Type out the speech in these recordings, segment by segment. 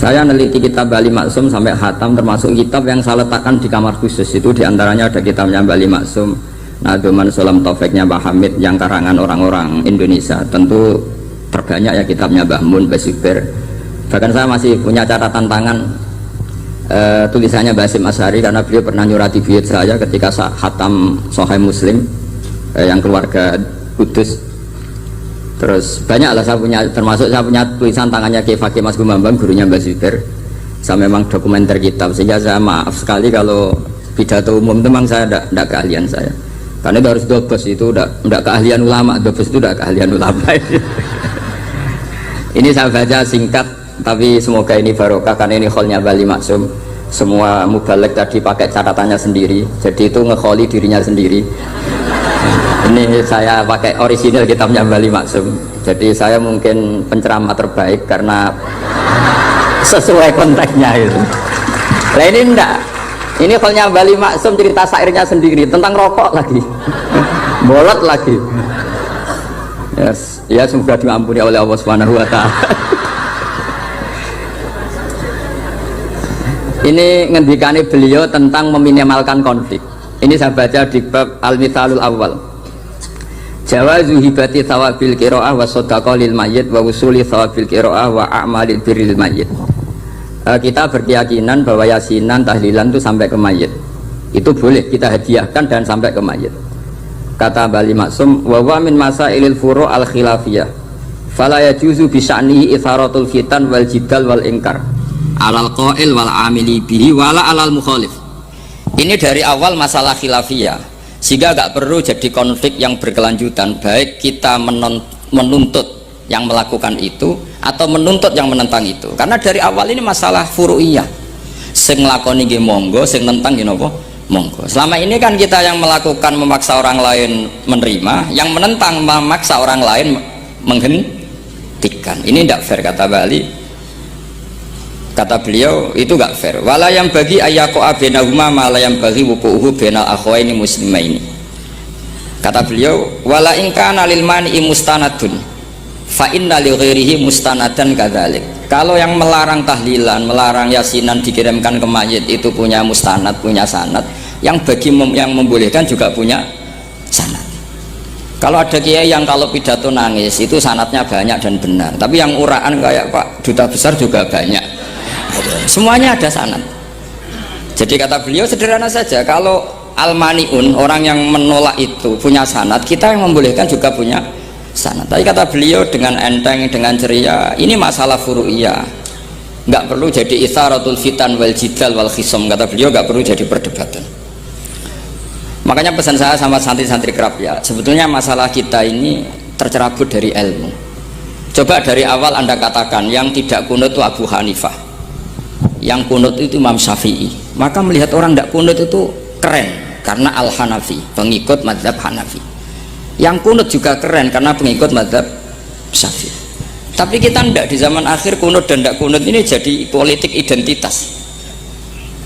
Saya neliti kitab Bali Maksum sampai khatam, termasuk kitab yang saya letakkan di kamar khusus. Itu diantaranya ada kitabnya Bali Maksum, Nadoman Solam Taufiknya Mbah Hamid yang karangan orang-orang Indonesia. Tentu terbanyak ya kitabnya Mbah Mun, Mbah Zubair. Bahkan saya masih punya catatan tangan tulisannya Basim Asyari, karena beliau pernah nyurati buyut saya ketika khatam Sahih Muslim yang keluarga Kudus. Terus banyak lah saya punya, termasuk saya punya tulisan tangannya Kiai Fakih Mas Gumambang, gurunya Mbah Zubair. Saya memang dokumenter kitab, sehingga saya maaf sekali kalau pidato umum memang saya tidak keahlian saya, karena itu harus dobes, itu tidak keahlian ulama, dobes itu tidak keahlian ulama. Ini saya baca singkat, tapi semoga ini barokah, karena ini kholnya Bali Maksum. Semua mubalek tadi pakai catatannya sendiri, jadi itu ngekholi dirinya sendiri. Ini saya pakai orisinal kitabnya Bali Maksum, jadi saya mungkin penceramah terbaik karena sesuai konteksnya itu. Nah ini enggak, ini kholnya Bali Maksum, cerita syairnya sendiri tentang rokok lagi, bolot lagi. Yes. Ya semoga diampuni oleh Allah Subhanahu wa Ta'ala. Ini ngendikane beliau tentang meminimalkan konflik. Ini saya baca di bab Al-Mithalul Awal. Jawazu hibati thawabil qiraah wa shadaqah lil mayyit wa usuli thawabil qiraah wa a'malil birril mayyit. Kita berkeyakinan bahwa yasinan, tahlilan itu sampai ke mayit. Itu boleh kita hadiahkan dan sampai ke mayit. Kata Bali Maksum, wa wa min masailil furu' al khilafiyah. Fala yajuzu bi sya'nihi itharatul fitan wal jidal wal ingkar. Alal qail wal amili bihi wala alal mukhalif. Ini dari awal masalah khilafiyah, sehingga gak perlu jadi konflik yang berkelanjutan, baik kita menuntut yang melakukan itu atau menuntut yang menentang itu, karena dari awal ini masalah furu'iyah. Sing nglakoni nggih monggo, sing nentang nggih napa monggo. Selama ini kan kita yang melakukan memaksa orang lain menerima, yang menentang memaksa orang lain menghentikan. Ini tidak fair, kata Bali. Kata beliau itu gak fair. Wala yang bagi ayako abenahuma malah yang bagi wukuhu benal akhwaini muslimaini. Kata beliau, wala ingkana lil mani'i mustanadun fa inna li ghairihi mustanadan kadzalik. Kalau yang melarang tahlilan, melarang yasinan dikirimkan ke mayit itu punya mustanad, punya sanad. Yang bagi yang membolehkan juga punya sanad. Kalau ada kiai yang kalau pidato nangis itu sanadnya banyak dan benar, tapi yang uraan kayak Pak Duta Besar juga banyak. Semuanya ada sanad. Jadi kata beliau sederhana saja, kalau al-mani'un, orang yang menolak itu punya sanad, kita yang membolehkan juga punya sanad. Tapi kata beliau dengan enteng, dengan ceria, ini masalah furu'iyah, nggak perlu jadi itharatul fitan wal jidal wal khisam. Kata beliau nggak perlu jadi perdebatan. Makanya pesan saya sama santri-santri kerap ya, sebetulnya masalah kita ini tercerabut dari ilmu. Coba dari awal Anda katakan yang tidak kunut itu Abu Hanifah, yang kunut itu Imam Syafi'i, maka melihat orang tidak kunut itu keren karena Al-Hanafi, pengikut mazhab Hanafi. Yang kunut juga keren karena pengikut mazhab Syafi'i. Tapi kita tidak, di zaman akhir kunut dan tidak kunut ini jadi politik identitas,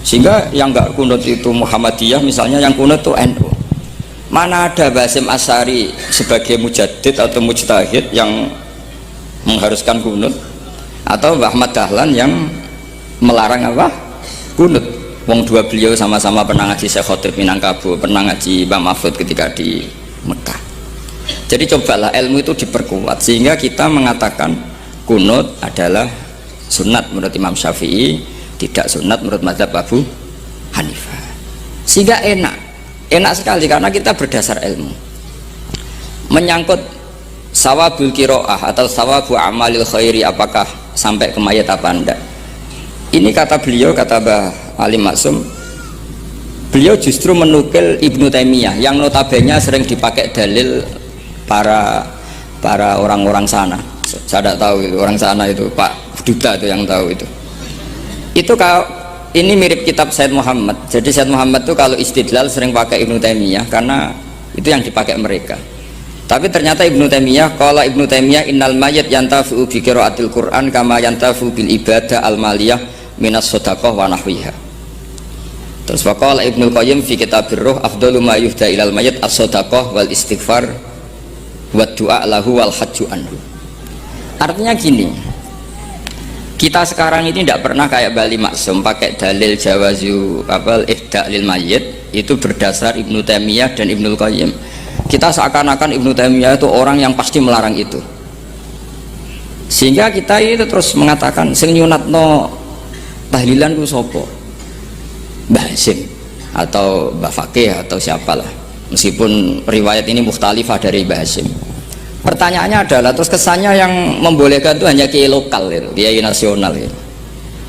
sehingga yang nggak kunut itu Muhammadiyah misalnya, yang kunut itu NU. Mana ada Basim Asyari sebagai mujaddid atau mujtahid yang mengharuskan kunut, atau Ahmad Dahlan yang melarang apa? Kunut. Wong dua beliau sama-sama pernah ngaji Syekh Khotib Minangkabau, pernah ngaji Mbah Mahfud ketika di Mekah. Jadi cobalah ilmu itu diperkuat sehingga kita mengatakan kunut adalah sunat menurut Imam Syafi'i, tidak sunat menurut mazhab Abu Hanifah. Sehingga enak sekali karena kita berdasar ilmu. Menyangkut sawabul qiraah atau sawabu amalil khairi, apakah sampai ke mayat apa enggak? Ini kata beliau, kata Mbah Ali Maksum, beliau justru menukil Ibnu Taimiyah yang notabene sering dipakai dalil para orang-orang sana. Saya tidak tahu itu orang sana, itu Pak Duta itu yang tahu itu. Itu kalau ini mirip kitab Said Muhammad. Jadi Said Muhammad itu kalau istidlal sering pakai Ibnu Taimiyah karena itu yang dipakai mereka. Tapi ternyata Ibnu Taimiyah, qala Ibnu Taimiyah innal mayyit yantafi'u bi qiraatil Qur'an kama yantafi'u bil ibadah al maliyah minas shadaqah wa nahwiha. Terus waqala Ibnu Qayyim fi kitabir ruh afdalu ma yuhda ilal mayyit as-shadaqah wal istighfar wa du'a lahu wal hajju anhu. Artinya gini, Kita sekarang ini tidak pernah kayak Bali Maksum pakai dalil jawazu ihda lil mayyit itu berdasar Ibnu Taimiyah dan Ibnul Qayyim. Kita seakan-akan Ibnu Taimiyah itu orang yang pasti melarang itu, sehingga kita itu terus mengatakan sing nyunatno tahlilan ku sapa, Mbah Hasim atau Mbah Fakih atau siapalah, meskipun riwayat ini mukhtalifah dari Mbah Hasim. Pertanyaannya adalah terus kesannya yang membolehkan itu hanya kiai lokal itu, kiai nasional itu.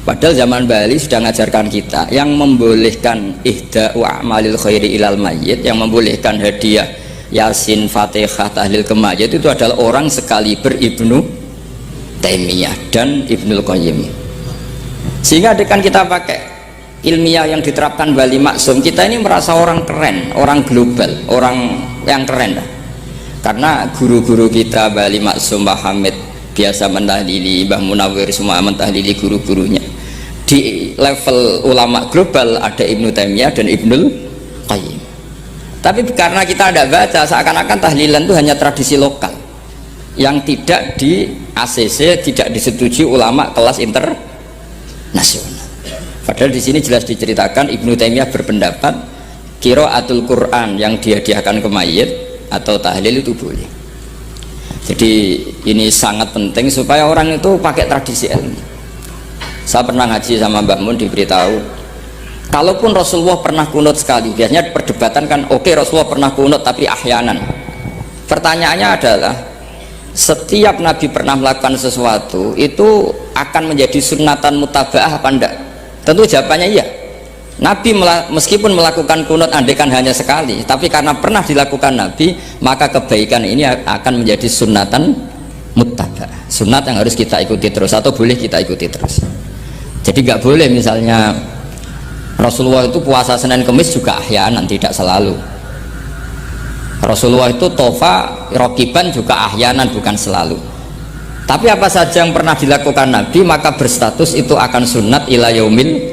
Padahal zaman Bali sudah mengajarkan kita yang membolehkan ihda wa amalil khairi ilal mayyit, yang membolehkan hadiah Yasin, Fatihah, tahlil ke mayit itu adalah orang sekali Ibnu Taimiyah dan Ibnul Qayyim. Sehingga dengan kita pakai ilmiah yang diterapkan Bali Maksum, kita ini merasa orang keren, orang global, orang yang keren dah. Karena guru-guru kita Bali Maksum, Mbah Hamid biasa mentahlili, Mbah Munawir semua mentahlili guru-gurunya. Di level ulama global ada Ibnu Taimiyah dan Ibnul Qayyim. Tapi karena kita tidak baca, seakan-akan tahlilan itu hanya tradisi lokal yang tidak di ACC, tidak disetujui ulama kelas internasional. Padahal di sini jelas diceritakan Ibnu Taimiyah berpendapat qiraatul Quran yang dihadiahkan ke mayit atau tahlil itu boleh. Jadi ini sangat penting supaya orang itu pakai tradisi ilmu. Saya pernah ngaji sama Mbak Mun, diberitahu kalaupun Rasulullah pernah kunut sekali, biasanya perdebatan kan oke, Rasulullah pernah kunut tapi ahyanan. Pertanyaannya adalah setiap Nabi pernah melakukan sesuatu itu akan menjadi sunnatan mutaba'ah apa enggak? Tentu jawabannya iya. Nabi meskipun melakukan kunut andaikan hanya sekali, tapi karena pernah dilakukan Nabi, maka kebaikan ini akan menjadi sunnatan mutaba'ah, sunat yang harus kita ikuti terus atau boleh kita ikuti terus. Jadi nggak boleh misalnya Rasulullah itu puasa Senin Kemis juga ahyanan, tidak selalu. Rasulullah itu tofa rokiban juga ahyanan, bukan selalu. Tapi apa saja yang pernah dilakukan Nabi maka berstatus itu akan sunat ila yaumil